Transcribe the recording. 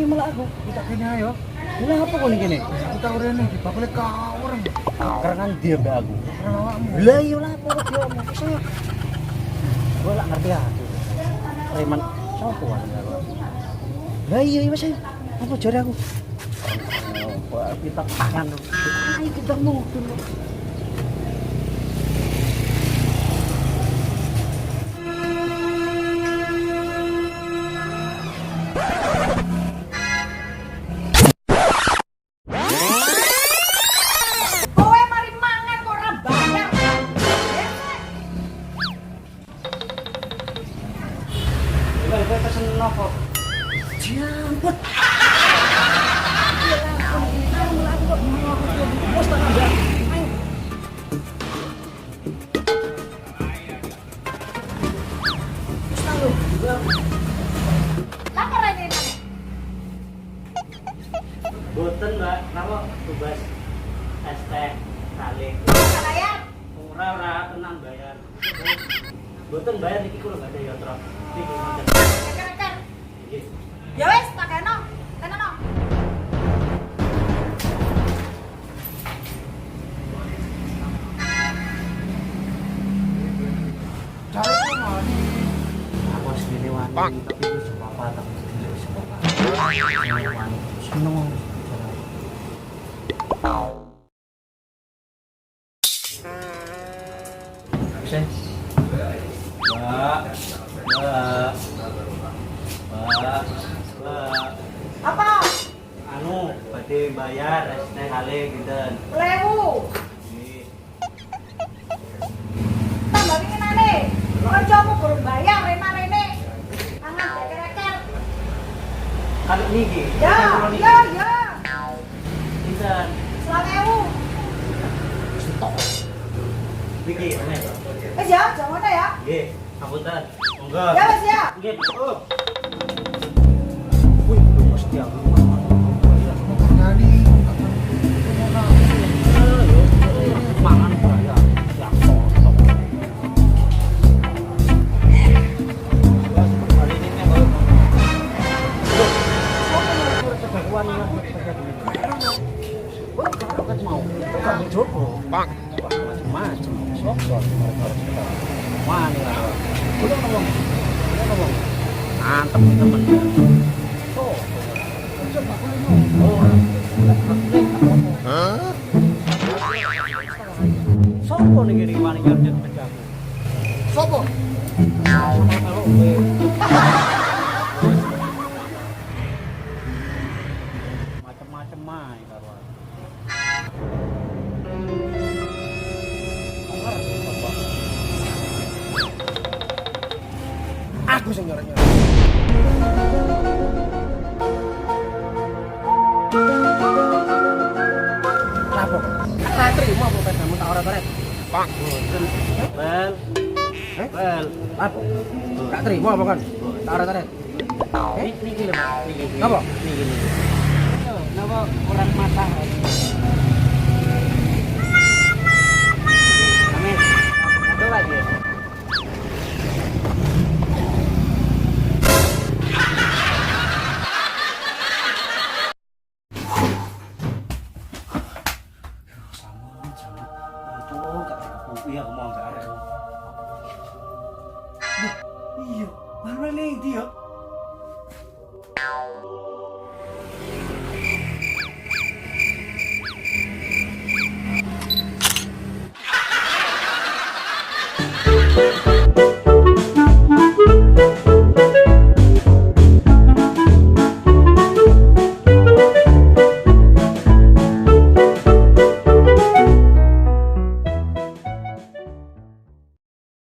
ayo malah aku. Kita kene ayo. Mulai apa kau nih kene? Aku tahu rene dibakule kawur. Kerangan dia mbak aku. Karena awakmu. Lah iya lah apa dia mau kesana. Gue lah ngerti aku. Preman siapa kan ya? Lah iya iya mas ayo. Apa jari aku? Oh, kita tangan. Ayo kita mau dulu. Gue pesen nopo. Jemput. Boten mbak, kenapa bebas es teh kali. Ora tenang bayar. Boten bayar niki kula gak ada ya truk. Niki ngoten. Ya wes, tak kena. Kena no. Cari kemana? Aku sendiri wani, tapi itu sebapa tak sendiri sebapa. Seneng. Ses. Apa? Anu, badhe bayar es teh kali kinten. 1000. Nggih. Tambah pinginane. Kancamu kurang bayar rene. Mangan ceker-ceker. Kalau niki, Ya. kinten. 1000. Stok. Niki aneh. Wes ya, jangan ya. Nggih, ngapunten. Monggo. Ya wes ya. Nggih, tutup. Wih, mesti aku. Nani. Mangan bayar. Ya, mantap temen. Sopo nih kiri wani ngerjet pejamu. Sopo? Sama kalau gue. Macem-macem ae karo. Aku sing nyorenya. Lapo? Tak terima apa pedamu tak ora baret. Pak. Bel. Bel. Lapo? Tak terima apa kan? Tak ora baret. Niki lho, Mas. Niki. Napa? Niki. Napa orang mata